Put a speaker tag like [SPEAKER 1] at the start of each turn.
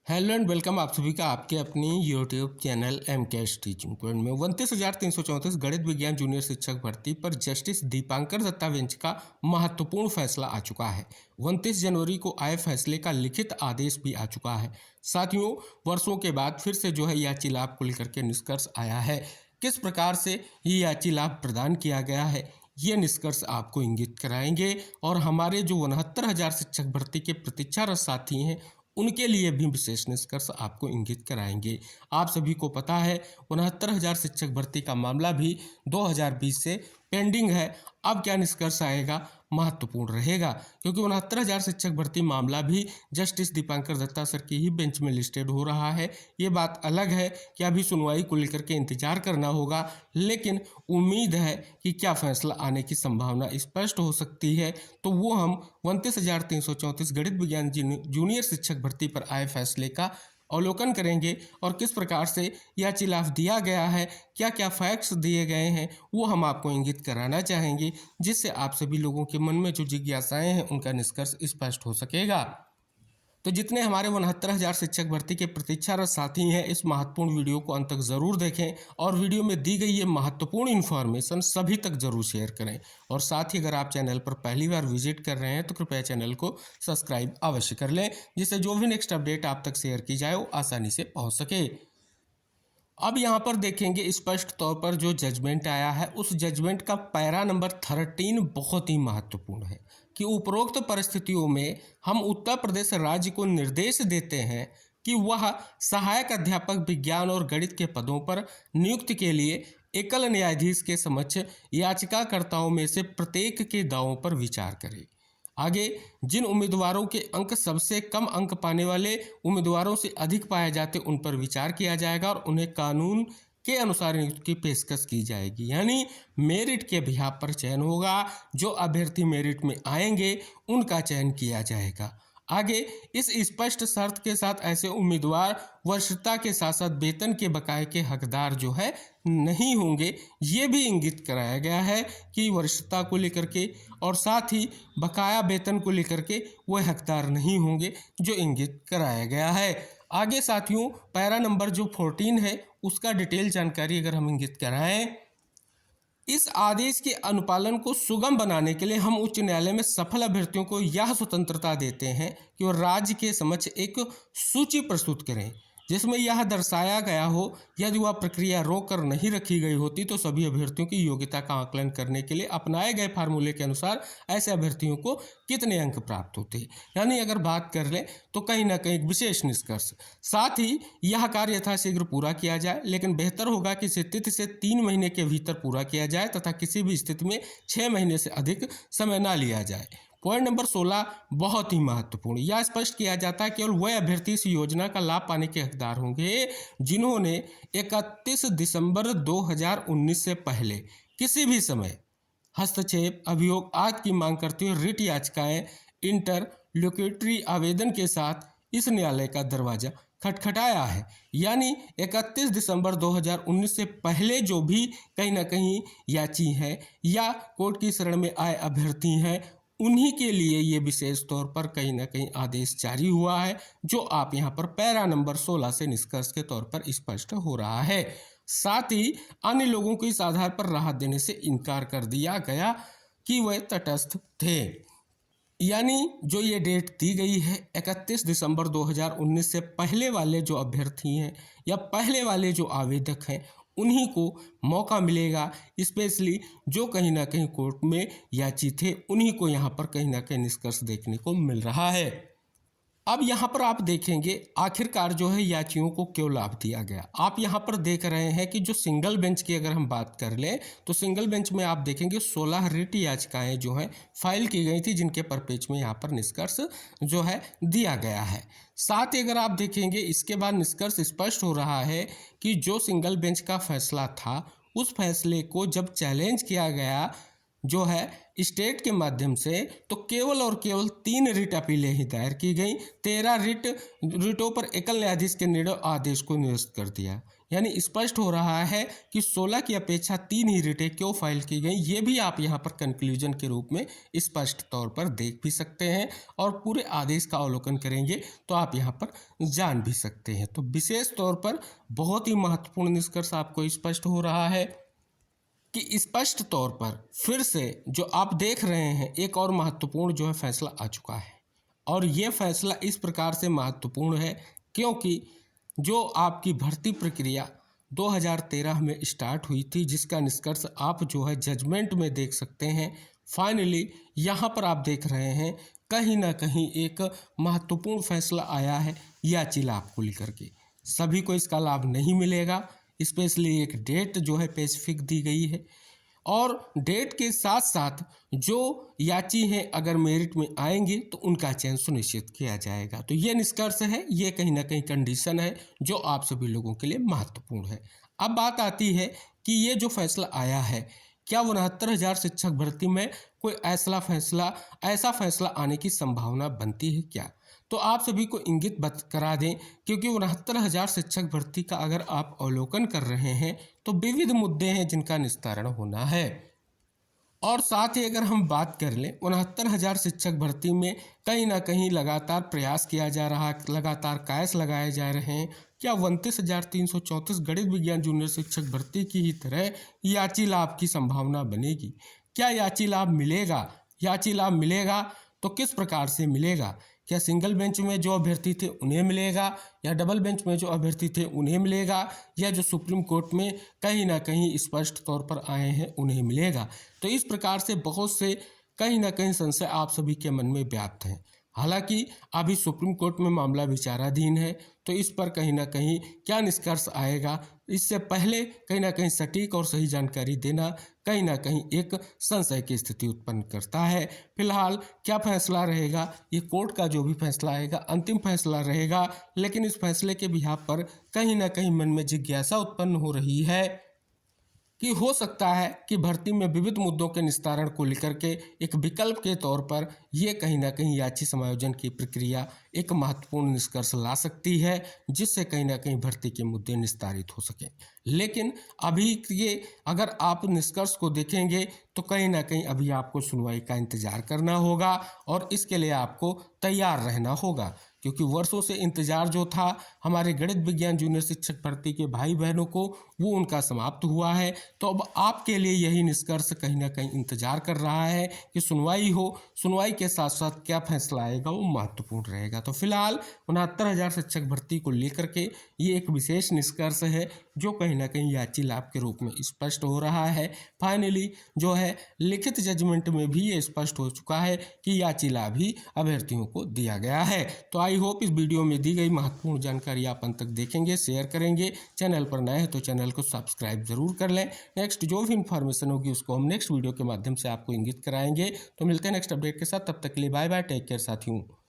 [SPEAKER 1] Hello and welcome आप सभी का आपके अपनी यूट्यूब चैनल एम के टीचिंग पॉइंट में 29,334 गणित विज्ञान जूनियर शिक्षक भर्ती पर जस्टिस दीपांकर दत्ता बेंच का महत्वपूर्ण फैसला आ चुका है। 29 जनवरी को आए फैसले का लिखित आदेश भी आ चुका है। साथियों, वर्षों के बाद फिर से याची लाभ को लेकर के निष्कर्ष आया है। किस प्रकार से ये याची लाभ प्रदान किया गया है, ये निष्कर्ष आपको इंगित कराएंगे और हमारे जो 69,000 शिक्षक भर्ती के प्रतीक्षारत साथी हैं उनके लिए भी विशेष निष्कर्ष आपको इंगित कराएंगे। आप सभी को पता है 69,000 शिक्षक भर्ती का मामला भी 2020 से पेंडिंग है। अब क्या निष्कर्ष आएगा महत्वपूर्ण रहेगा, क्योंकि 69,000 शिक्षक भर्ती मामला भी जस्टिस दीपांकर दत्ता सर की ही बेंच में लिस्टेड हो रहा है। ये बात अलग है कि अभी सुनवाई को लेकर के इंतजार करना होगा, लेकिन उम्मीद है कि क्या फैसला आने की संभावना स्पष्ट हो सकती है। तो वो हम 29,334 गणित विज्ञान जूनियर शिक्षक भर्ती पर आए फैसले का अवलोकन करेंगे और किस प्रकार से याची लाभ दिया गया है, क्या क्या फैक्ट्स दिए गए हैं, वो हम आपको इंगित कराना चाहेंगे, जिससे आप सभी लोगों के मन में जो जिज्ञासाएं हैं उनका निष्कर्ष स्पष्ट हो सकेगा। तो जितने हमारे 69,000 शिक्षक भर्ती के प्रतीक्षारत साथी हैं, इस महत्वपूर्ण वीडियो को अंत तक ज़रूर देखें और वीडियो में दी गई ये महत्वपूर्ण इन्फॉर्मेशन सभी तक ज़रूर शेयर करें। और साथ ही अगर आप चैनल पर पहली बार विजिट कर रहे हैं तो कृपया चैनल को सब्सक्राइब अवश्य कर लें, जिससे जो भी नेक्स्ट अपडेट आप तक शेयर की जाए वो आसानी से पहुँच सके। अब यहाँ पर देखेंगे स्पष्ट तौर पर जो जजमेंट आया है, उस जजमेंट का पैरा नंबर 13 बहुत ही महत्वपूर्ण है कि उपरोक्त परिस्थितियों में हम उत्तर प्रदेश राज्य को निर्देश देते हैं कि वह सहायक अध्यापक विज्ञान और गणित के पदों पर नियुक्ति के लिए एकल न्यायाधीश के समक्ष याचिकाकर्ताओं में से प्रत्येक के दावों पर विचार करे। आगे, जिन उम्मीदवारों के अंक सबसे कम अंक पाने वाले उम्मीदवारों से अधिक पाए जाते उन पर विचार किया जाएगा और उन्हें कानून के अनुसार नियुक्ति की पेशकश की जाएगी। यानी मेरिट के बिहाफ पर चयन होगा, जो अभ्यर्थी मेरिट में आएंगे उनका चयन किया जाएगा। आगे, इस स्पष्ट शर्त के साथ ऐसे उम्मीदवार वरिष्ठता के साथ साथ वेतन के बकाये के हकदार नहीं होंगे। ये भी इंगित कराया गया है कि वरिष्ठता को लेकर के और साथ ही बकाया वेतन को लेकर के वो हकदार नहीं होंगे, जो इंगित कराया गया है। आगे साथियों, पैरा नंबर जो 14 है उसका डिटेल जानकारी अगर हम इंगित कराएं, इस आदेश के अनुपालन को सुगम बनाने के लिए हम उच्च न्यायालय में सफल अभ्यर्थियों को यह स्वतंत्रता देते हैं कि वो राज्य के समक्ष एक सूची प्रस्तुत करें, जिसमें यह दर्शाया गया हो यदि वह प्रक्रिया रोक कर नहीं रखी गई होती तो सभी अभ्यर्थियों की योग्यता का आकलन करने के लिए अपनाए गए फार्मूले के अनुसार ऐसे अभ्यर्थियों को कितने अंक प्राप्त होते हैं। यानी अगर बात कर लें तो कहीं ना कहीं विशेष निष्कर्ष। साथ ही यह कार्य यथाशीघ्र पूरा किया जाए, लेकिन बेहतर होगा कि इसे तिथि से 3 महीने के भीतर पूरा किया जाए तथा किसी भी स्थिति में 6 महीने से अधिक समय ना लिया जाए। पॉइंट नंबर 16 बहुत ही महत्वपूर्ण, यह स्पष्ट किया जाता है केवल वह अभ्यर्थी इस योजना का लाभ पाने के हकदार होंगे जिन्होंने 31 दिसंबर 2019 से पहले किसी भी समय हस्तक्षेप, अभियोग आदि की मांग करते हुए रिट याचिकाएं, इंटरलोक्यूटरी आवेदन के साथ इस न्यायालय का दरवाजा खटखटाया है। यानी 31 दिसंबर 2019 से पहले जो भी कहीं ना कहीं याची हैं या कोर्ट की शरण में आए अभ्यर्थी हैं, उन्हीं के लिए ये विशेष तौर पर कहीं ना कहीं आदेश जारी हुआ है, जो आप यहाँ पर पैरा नंबर 16 से निष्कर्ष के तौर पर स्पष्ट हो रहा है। साथ ही अन्य लोगों को इस आधार पर राहत देने से इनकार कर दिया गया कि वे तटस्थ थे। यानी जो ये डेट दी गई है 31 दिसंबर 2019 से पहले वाले जो अभ्यर्थी हैं या पहले वाले जो आवेदक हैं, उन्हीं को मौका मिलेगा। स्पेशली जो कहीं ना कहीं कोर्ट में याची थे, उन्हीं को यहाँ पर कहीं ना कहीं निष्कर्ष देखने को मिल रहा है। अब यहाँ पर आप देखेंगे आखिरकार याचियों को क्यों लाभ दिया गया। आप यहाँ पर देख रहे हैं कि जो सिंगल बेंच की अगर हम बात कर लें तो सिंगल बेंच में आप देखेंगे 16 रिट याचिकाएं फाइल की गई थी, जिनके परपेच में यहाँ पर निष्कर्ष दिया गया है। साथ ही अगर आप देखेंगे इसके बाद निष्कर्ष स्पष्ट हो रहा है कि जो सिंगल बेंच का फैसला था, उस फैसले को जब चैलेंज किया गया स्टेट के माध्यम से, तो केवल और केवल 3 रिट अपीलें ही दायर की गई। 13 रिटों पर एकल न्यायाधीश के निर्णय आदेश को निरस्त कर दिया। यानी स्पष्ट हो रहा है कि 16 की अपेक्षा 3 ही रिटें क्यों फाइल की गई, ये भी आप यहाँ पर कंक्लूजन के रूप में स्पष्ट तौर पर देख भी सकते हैं और पूरे आदेश का अवलोकन करेंगे तो आप यहाँ पर जान भी सकते हैं। तो विशेष तौर पर बहुत ही महत्वपूर्ण निष्कर्ष आपको स्पष्ट हो रहा है कि स्पष्ट तौर पर फिर से जो आप देख रहे हैं एक और महत्वपूर्ण जो है फैसला आ चुका है। और ये फैसला इस प्रकार से महत्वपूर्ण है क्योंकि जो आपकी भर्ती प्रक्रिया 2013 में स्टार्ट हुई थी, जिसका निष्कर्ष आप जो है जजमेंट में देख सकते हैं। फाइनली यहाँ पर आप देख रहे हैं कहीं ना कहीं एक महत्वपूर्ण फैसला आया है याची लाभ को लेकर के। सभी को इसका लाभ नहीं मिलेगा, स्पेशली एक डेट जो है स्पेसिफिक दी गई है और डेट के साथ साथ जो याची हैं अगर मेरिट में आएंगे तो उनका चयन सुनिश्चित किया जाएगा। तो ये निष्कर्ष है, ये कहीं ना कहीं कंडीशन है जो आप सभी लोगों के लिए महत्वपूर्ण है। अब बात आती है कि ये जो फैसला आया है, क्या 69,000 शिक्षक भर्ती में कोई ऐसा फैसला आने की संभावना बनती है क्या? तो आप सभी को इंगित करा दें क्योंकि 69,000 शिक्षक भर्ती का अगर आप अवलोकन कर रहे हैं तो विविध मुद्दे हैं जिनका निस्तारण होना है। और साथ ही अगर हम बात कर लें 69,000 शिक्षक भर्ती में कहीं ना कहीं लगातार प्रयास किया जा रहा है, लगातार कायस लगाए जा रहे हैं। क्या 29,334 गणित विज्ञान जूनियर शिक्षक भर्ती की ही तरह याची लाभ की संभावना बनेगी? क्या याची लाभ मिलेगा? याची लाभ मिलेगा तो किस प्रकार से मिलेगा? क्या सिंगल बेंच में जो अभ्यर्थी थे उन्हें मिलेगा या डबल बेंच में जो अभ्यर्थी थे उन्हें मिलेगा या जो सुप्रीम कोर्ट में कहीं ना कहीं स्पष्ट तौर पर आए हैं उन्हें मिलेगा? तो इस प्रकार से बहुत से कहीं ना कहीं संशय आप सभी के मन में व्याप्त हैं। हालांकि अभी सुप्रीम कोर्ट में मामला विचाराधीन है तो इस पर कहीं ना कहीं क्या निष्कर्ष आएगा, इससे पहले कहीं ना कहीं सटीक और सही जानकारी देना कहीं ना कहीं एक संशय की स्थिति उत्पन्न करता है। फिलहाल क्या फैसला रहेगा, ये कोर्ट का जो भी फैसला आएगा अंतिम फैसला रहेगा, लेकिन इस फैसले के बिहाफ पर कहीं ना कहीं मन में जिज्ञासा उत्पन्न हो रही है कि हो सकता है कि भर्ती में विविध मुद्दों के निस्तारण को लेकर के एक विकल्प के तौर पर ये कहीं ना कहीं याची समायोजन की प्रक्रिया एक महत्वपूर्ण निष्कर्ष ला सकती है, जिससे कहीं ना कहीं भर्ती के मुद्दे निस्तारित हो सके। लेकिन अभी ये अगर आप निष्कर्ष को देखेंगे तो कहीं ना कहीं अभी आपको सुनवाई का इंतजार करना होगा और इसके लिए आपको तैयार रहना होगा क्योंकि वर्षों से इंतजार जो था हमारे गणित विज्ञान जूनियर शिक्षक भर्ती के भाई बहनों को, वो उनका समाप्त हुआ है। तो अब आपके लिए यही निष्कर्ष कहीं ना कहीं इंतजार कर रहा है कि सुनवाई हो, सुनवाई के साथ साथ क्या फैसला आएगा वो महत्वपूर्ण रहेगा। तो फिलहाल 69,000 शिक्षक भर्ती को लेकर के ये एक विशेष निष्कर्ष है जो कहीं ना कहीं याची लाभ के रूप में स्पष्ट हो रहा है। फाइनली जो है लिखित जजमेंट में भी ये स्पष्ट हो चुका है कि याची लाभ ही अभ्यर्थियों को दिया गया है। तो आई होप इस वीडियो में दी गई महत्वपूर्ण जानकारी आप अंत तक देखेंगे, शेयर करेंगे। चैनल पर नए हैं तो चैनल को सब्सक्राइब जरूर कर लें। नेक्स्ट जो भी इन्फॉर्मेशन होगी उसको हम नेक्स्ट वीडियो के माध्यम से आपको इंगित कराएंगे। तो मिलते हैं नेक्स्ट अपडेट के साथ, तब तक के लिए बाय बाय, टेक केयर साथियों।